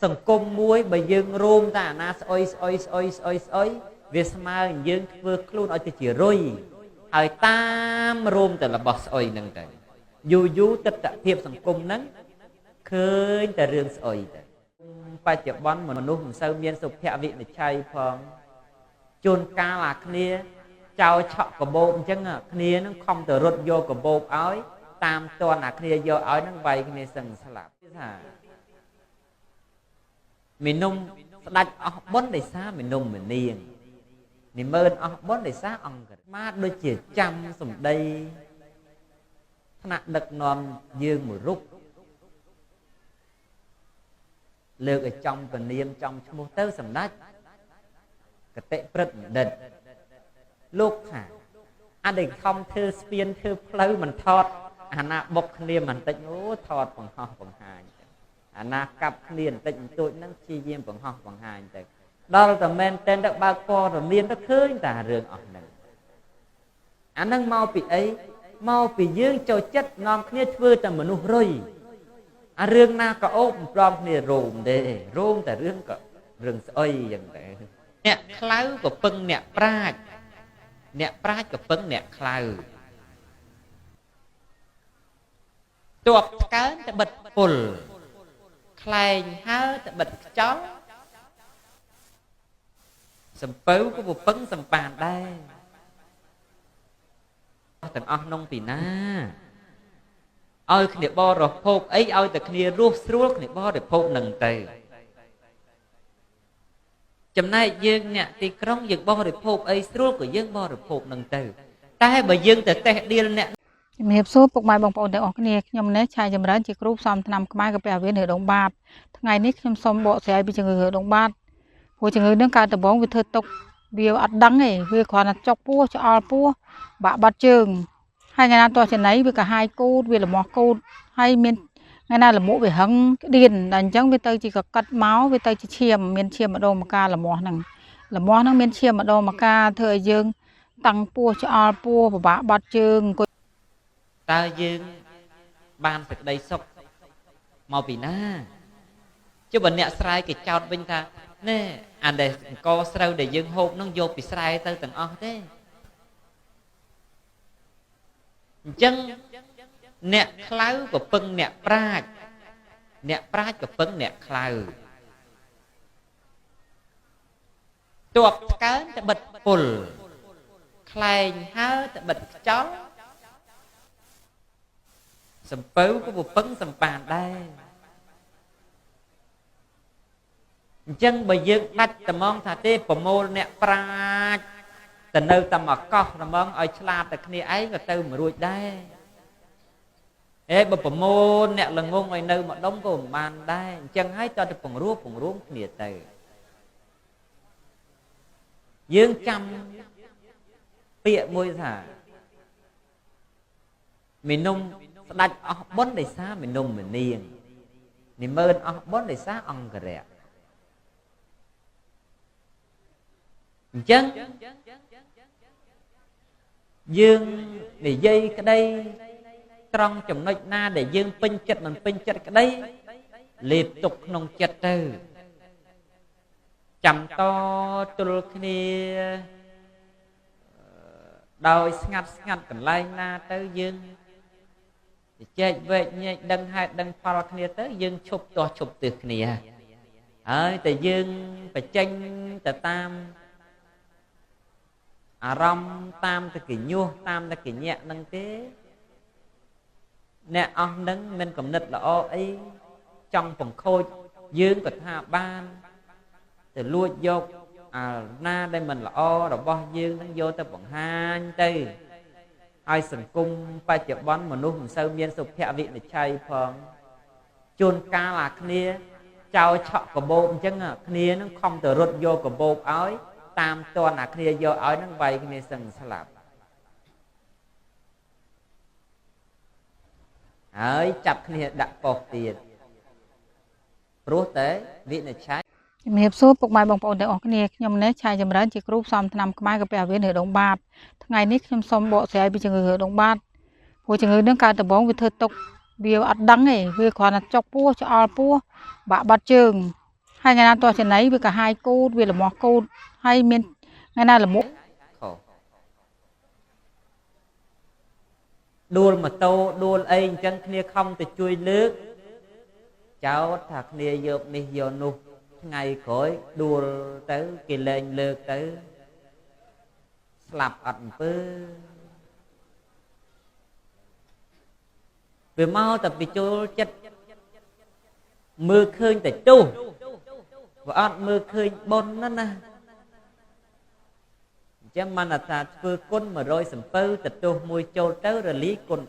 សង្គមមួយបើយើងរោមតែអាណាស្អុយវាស្មើយើងធ្វើខ្លួនឲ្យទៅជារុយហើយតាមរោមតែរបស់ស្អុយហ្នឹងទៅយូរទិដ្ឋភាពសង្គមហ្នឹងឃើញតែរឿងស្អុយទៅបច្ចុប្បន្នមនុស្សមិនសូវមានសុភវិនិច្ឆ័យផងជួនកាលអាគ្នាចោលឆក់កបោបអញ្ចឹងគ្នានឹងខំទៅរត់យកកបោបឲ្យតាមតនអាគ្នាយកឲ្យនឹងវាយគ្នាសឹងស្លាប់ថាមីនុំស្ដាច់អស់បុណ្យដោយសារមីនុំមនាងនិមើលអស់បុណ្យដោយសារអង្គមកដូចជាចាំសម្ដីថ្នាក់ដឹកនាំយើងមួយរូបលើកឲ្យចំពនាមចំឈ្មោះទៅសម្ដេចកតិព្រឹទ្ធបណ្ឌិតលោកថាអត់ដែលខំធ្វើស្ពានធ្វើផ្លូវមិនថតអាណាបុកគ្នាបន្តិចអូថតបង្ហោះបង្ហាញអាណាកាប់គ្នាបន្តិចបន្តួចហ្នឹងព្យាយាមបង្ហោះបង្ហាញទៅដល់តែមែនតែនទៅបើកព័ត៌មានទៅឃើញតែរឿងអស់ហ្នឹងអាហ្នឹងមកពីអីមកពីយើងចូលចិត្តនាំគ្នាធ្វើតែមនុស្សរុយអារឿងណាក៏អូបព្រមគ្នារោមទេរោមតែរឿងក៏រឿងស្អុយយ៉ាងទៅអ្នកខ្លៅក៏ពឹងអ្នកប្រាជ្ញក៏ពឹងអ្នកខ្លៅទប់កើនតែបិទពុលខ្លែងហើតែបិទខ្ចល់សំពៅក៏ពឹងសំប៉ានដែរទាំងអស់ក្នុងពីណាឲ្យគ្នាបរិភោគអីឲ្យតែគ្នារស់ស្រួលគ្នាបរិភោគនឹងទៅចំណែកយើងអ្នកទីក្រុងយើងបរិភោគអីស្រួលក៏យើងបរិភោគនឹងទៅតែបើយើងទៅតេះដៀលអ្នកជំរាបសួរពុកម៉ែបងប្អូនទាំងអស់គ្នាខ្ញុំនេះឆាយចម្រើនជាគ្រូផ្សំថ្នាំខ្មែរកាពះវៀនរដូងបាតថ្ងៃនេះខ្ញុំសូមបកស្រាយពីជំងឺរដូងបាតព្រោះជំងឺនឹងកើតដំបូងវាធ្វើទុកវាអត់ដឹងទេវាគ្រាន់តែចុកពោះឆ្អល់ពោះបាក់បាត់ជើងហើយថ្ងៃណាទាស់ចំណៃវាកាហាយគូតវាលមាស់គូតហើយមានថ្ងៃណាលមុខវាហឹងក្តៀនតែអញ្ចឹងវាទៅជាកកិតមកវាទៅជាឈាមមានឈាមម្ដងម្កាលមាស់ហ្នឹងមានឈាមម្ដងម្កាលធ្វើឲ្យយើងតាំងពោះឆ្អល់ពោះពិបាកបាត់ជើងតើយើងបានសេចក្តីសុខមកពីណាចុះបើអ្នកស្រែគេចោទវិញថាណែអាដែលអង្គស្រូវដែលយើងហូបនឹងយកពីស្រែទៅទាំងអស់ទេអញ្ចឹងអ្នកខ្លៅក៏ពឹងអ្នកប្រាជ្ញក៏ពឹងអ្នកខ្លៅទប់កើនតែបិទពុលខ្លែងហើតែបិទខ្ចល់សំពៅក៏ពឹងសំប៉ានដែរអញ្ចឹងបើយើងដាច់ត្មងថាទេប្រមូលអ្នកប្រាជ្ញទៅនៅតែមកកោះត្មងឲ្យឆ្លាតតែគ្នាឯងក៏ទៅមិនរួចដែរបើប្រមូលអ្នកល្ងងឲ្យនៅម្ដុំក៏មិនបានដែរអញ្ចឹងហើយតើទៅពង្រួមគ្នាទៅយើងចាំពាក្យមួយថាមីនុំស្ដាច់អស់បុណ្យដោយសារមីនុំមនាងនិមើលអស់បុណ្យដោយសារអង្គរៈអញ្ចឹងយើងនិយាយក្តីត្រង់ចំណុចណាដែលយើងពេញចិត្តមិនពេញចិត្តក្តីលេបទុកក្នុងចិត្តទៅចាំតទល់គ្នាដោយស្ងាត់កន្លែងណាទៅយើងចែកវែកញែកដឹងហេតុដឹងផលគ្នាទៅយើងឈប់ទាស់ឈប់ទើសគ្នាហើយតែយើងបញ្ចេញទៅតាមអារម្មណ៍តាមតែកញ្ញុះតាមតែកញ្ញៈនឹងទេអ្នកអស់នឹងមិនកំណត់ល្អអីចង់បង្ខូចយើងក៏ថាបានទៅលួចយកអាណាដែលមិនល្អរបស់យើងនឹងយកទៅបង្ហាញទៅឲ្យសង្គមបច្ចុប្បន្នមនុស្សមិនសូវមានសុភវិនិច្ឆ័យផងជួនកាលអាគ្នាចោលឆក់កបោបអញ្ចឹងគ្នានឹងខំទៅរត់យកកបោបឲ្យតាមតនអាគ្នាយកឲ្យនឹងវាយគ្នាសឹងស្លាប់ហើយចាប់គ្នាដាក់ប៉ុស្តិ៍ទៀតព្រោះតែវិនិច្ឆ័យជំរាបសួរពុកម៉ែបងប្អូនទាំងអស់គ្នាខ្ញុំនេះឆាយចម្រើនជាគ្រូផ្សំថ្នាំខ្មែរកាពះវៀនរដូងបាតថ្ងៃនេះខ្ញុំសូមបកស្រាយពីជំងឺរដូងបាតព្រោះជំងឺនឹងកើតដំបូងវាធ្វើទុកវាអត់ដឹងទេវាគ្រាន់តែចុកពោះឆ្អល់ពោះបាក់បាត់ជើង hai ngày nào to trên ấy với cả hai cô vì là mò cô hay miền ngày nào là một khổ đuôi mà tô đuôi ấy chân kia không thì chui lướt cháu thật kia dợp đi vô nụ ngày khỏi đuôi tới kỳ lên lướt tới slap ẩn pư vì mau tập bị chỗ chết mưa khơi tại tu và ăn mưa khơi bôn nó nè chứ mà là ta vừa quân mà rồi sầm pư tại tu mùi châu tới rồi lý quân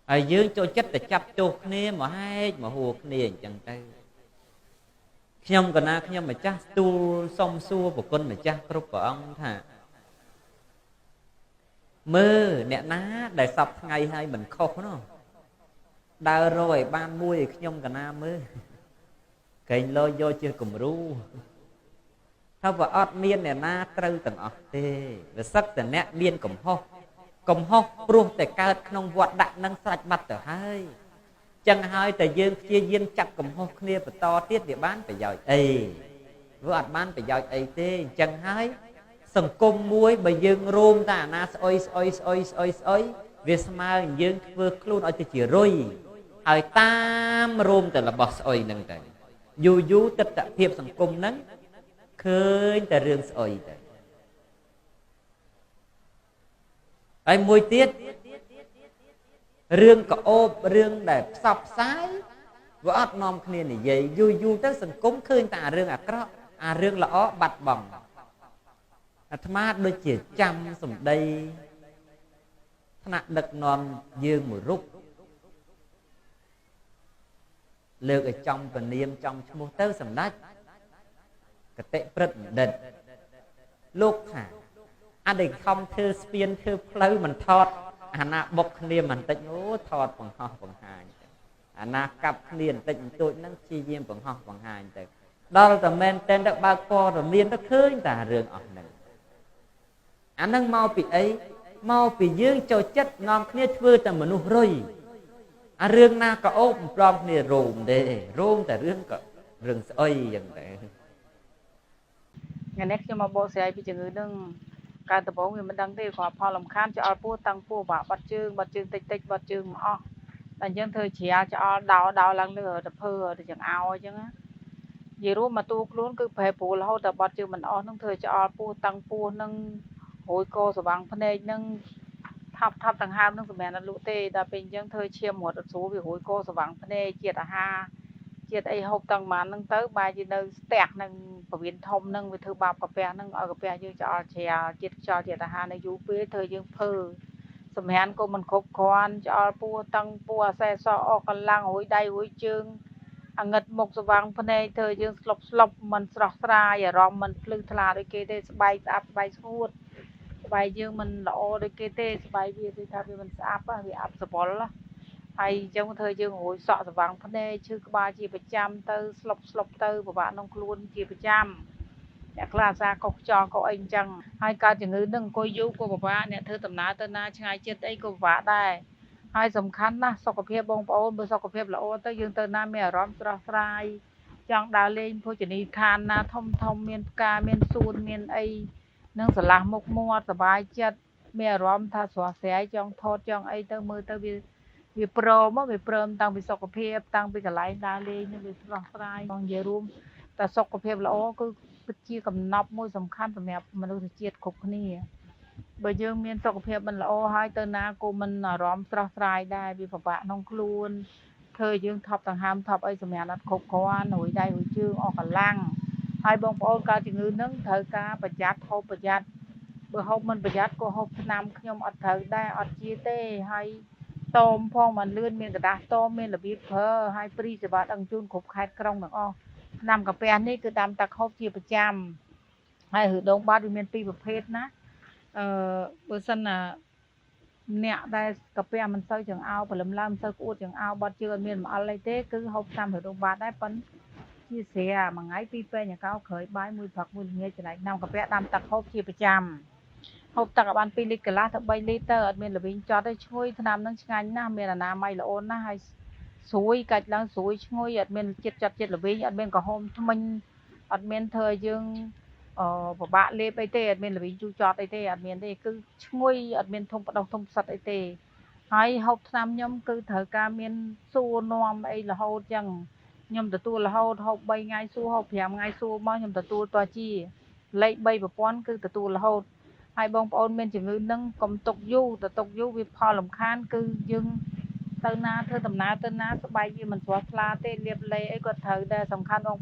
ở dưới chỗ chết để chập chụp nè mà hay mà hùa nè chẳng tay nhom còn na nhom mà cha tu song xua của quân mà cha group của ông thà mơ nè ná để sập ngày hai mình khóc nó đào rồi ban mui nhom còn na mơ cái lo do chưa cùng ru thao vợ ọt miên nè na trâu tầng ọt tê và sắc tầng nè miên cùng ho pruhแต่កើត ក្នុង វត្ត ដាក់ នឹង ស្រេច បាត់ ទៅ ហើយ ចឹង ហើយ តែ យើង ព្យាយាម ចាត់ កំហុស គ្នា បន្ត ទៀត វា បាន ប្រយោជន៍ អី វា អត់ បាន ប្រយោជន៍ អី ទេ ចឹង ហើយ សង្គម មួយ បើ យើង រួម តែ អាណា ស្អុយ វា ស្មើ យើង ធ្វើ ខ្លួន ឲ្យ ទៅ ជា រុយ ហើយ តាម រួម តែ របស់ ស្អុយ នឹង ទៅ យូរ ទិដ្ឋភាព សង្គម នឹង ឃើញ តែ រឿង ស្អុយ ទៅ ហើយមួយទៀតរឿងក្អូបរឿងដែលផ្សព្វផ្សាយវាអត់នាំគ្នានិយាយយូរទៅសង្គមឃើញតែរឿងអាក្រក់អារឿងល្អបាត់បង់អាត្មាដូចជាចាំសម្ដីថ្នាក់ដឹកនាំយើងមួយរូបលើកឲ្យចំពនាមចំឈ្មោះទៅសម្ដេចកតិព្រឹទ្ធបណ្ឌិតលោកថាអត់ដែលខំធ្វើស្ពានធ្វើផ្លូវមិនថតអាណាបុកគ្នាបន្តិចអូថតបង្ហោះបង្ហាញអាណាកាប់គ្នាបន្តិចបន្តួចហ្នឹងព្យាយាមបង្ហោះបង្ហាញទៅដល់តែមែនតែនទៅបើកព័ត៌មានទៅឃើញតែរឿងអស់ហ្នឹងអាហ្នឹងមកពីអីមកពីយើងចូលចិត្តនាំគ្នាធ្វើតែមនុស្សរុយអារឿងណាក៏អូបប្រំគ្នារោមទេរោមតែរឿងក៏រឿងស្អុយយ៉ាងដែរថ្ងៃនេះខ្ញុំមកបកស្រាយពីជំងឺនឹងការដំបងវាមិនដឹងទេគ្រាន់ផលលំខានចោលពោះតាំងពោះបាត់ជើងតិចបាត់ជើងមកអស់តែយើងធ្វើជ្រាចោលដោឡើងលើទៅភើទៅចង្អោអញ្ចឹងនិយាយរួមមកទូខ្លួនគឺប្រែប្រួលរហូតដល់បាត់ជើងមិនអស់នឹងធ្វើចោលពោះតាំងពោះនឹងរួយកោស្វាំងភ្នែកនឹងថាប់ដង្ហើមនឹងសម្រាប់លក់ទេដល់ពេលអញ្ចឹងធ្វើឈាមរត់អត់ស្រួលវារួយកោស្វាំងភ្នែកជាតិអាហារជាតិអីហូបតាំងបានហ្នឹងទៅបែរជានៅស្ទះនឹងពវៀនធំនឹងវាធ្វើបាបកាពះនឹងឲ្យកាពះយើងចោលជ្រាជាតិខ្យល់ជាតិអាហារនៅយូរពេលធ្វើយើងភើសម្រានក៏មិនគ្រប់គ្រាន់ចោលពោះតាំងពោះអាសេសអស់កម្លាំងរួយដៃរួយជើងអាងឹតមុខស្វាំងភ្នែកធ្វើយើងស្លុបមិនស្រស់ស្រាយអារម្មណ៍មិនភ្លឺថ្លាដូចគេទេស្បែកស្អាប់ស្បែកស្ងួតស្បែកយើងមិនល្អដូចគេទេស្បែកវាគឺថាវាមិនស្អាប់វាអាប់សបល់ហើយអញ្ចឹងធ្វើយើងរួយសក់ស្វាំងភ្នែកឈឺក្បាលជាប្រចាំទៅស្លុបទៅពិបាកក្នុងខ្លួនជាប្រចាំអ្នកខ្លះអាសាកុសខ្យល់កុសអីអញ្ចឹងហើយកើតជំងឺនឹងអង្គុយយូរក៏ពិបាកអ្នកធ្វើដំណើរទៅណាឆ្ងាយចិត្តអីក៏ពិបាកដែរហើយសំខាន់ណាស់សុខភាពបងប្អូនបើសុខភាពល្អទៅយើងទៅណាមានអារម្មណ៍ស្រស់ស្រាយចង់ដើរលេងភោជនីយដ្ឋានណាធំមានផ្កាមានសួនមានអីនឹងស្រឡះមុខមាត់សុបាយចិត្តមានអារម្មណ៍ថាស្រស់ស្រាយចង់ថតចង់អីទៅមើលទៅវាព្រមតាំងពីសុខភាពតាំងពីកន្លែងដើរលេងនឹងវាស្រស់ស្រាយបងនិយាយរួមតែសុខភាពល្អគឺពិតជាកំណប់មួយសំខាន់សម្រាប់មនុស្សជាតិគ្រប់គ្នាបើយើងមានសុខភាពមិនល្អហើយទៅណាក៏មិនអារម្មណ៍ស្រស់ស្រាយដែរវាពិបាកក្នុងខ្លួនធ្វើយើងថប់ដង្ហើមថប់អីសម្រាប់អត់គ្រប់គ្រាន់រួយដៃរួយជើងអស់កម្លាំងហើយបងប្អូនកើតជំងឺនឹងត្រូវការប្រយ័ត្នហូបប្រយ័ត្នបើហូបមិនប្រយ័ត្នក៏ហូបថ្នាំខ្ញុំអត់ត្រូវដែរអត់ជាទេហើយតមផងមិនលឿនមានកដាស់តមមានរបៀបប្រើហើយព្រីសេវាដឹងជូនគ្រប់ខេត្តក្រុងទាំងអស់ថ្នាំកាពះនេះគឺតាមទឹកហូបជាប្រចាំហើយរដូងបាត់វាមានពីរប្រភេទណាបើសិនណាអ្នកដែលកាពះមិនសូវចង្អោព្រលឹមឡើងមិនសូវក្អួតចង្អោបាត់ជើងអត់មានអំអិលអីទេគឺហូបតាមរដូវបាត់ដែរប៉ុន្តែជាស្រាមួយថ្ងៃពីរពេលញ៉ាំកោក្រោយបាយមួយព្រឹកមួយល្ងាចចំណែកថ្នាំកាពះតាមទឹកហូបជាប្រចាំហូបទឹកឲ្យបាន2លីត្រកន្លះទៅ3លីត្រទៅអត់មានល្វីងចត់ទេឈ្ងុយថ្នាំនឹងឆ្ងាញ់ណាស់មានអនាម័យល្អណាស់ហើយ ស្រួយកាច់ឡើងស្រួយឈ្ងុយអត់មានជាតិចាត់ជាតិល្វីងអត់មានក្រហមថ្មិញអត់មានធ្វើឲ្យយើងពិបាកលេបអីទេអត់មានល្វីងជូរចត់អីទេអត់មានទេគឺឈ្ងុយអត់មានធំផ្ដោសធំផ្សិតអីទេហើយហូបថ្នាំខ្ញុំគឺត្រូវការមានសួរនាំអីរហូតចឹងខ្ញុំទទួលរហូតហូប3ថ្ងៃសួរហូប5ថ្ងៃសួរមកខ្ញុំទទួលតជាលេខ3ប្រព័ន្ធគឺទទួលរហូតហើយបងប្អូនមានជំងឺនឹងកុំទុកយូរទៅទុកយូរវាផលរំខានគឺយើងទៅណាធ្វើដំណើរទៅណាស្បែកវាមិនស្រស់ថ្លាទេលាបឡេអីក៏ត្រូវដែរសំខាន់បង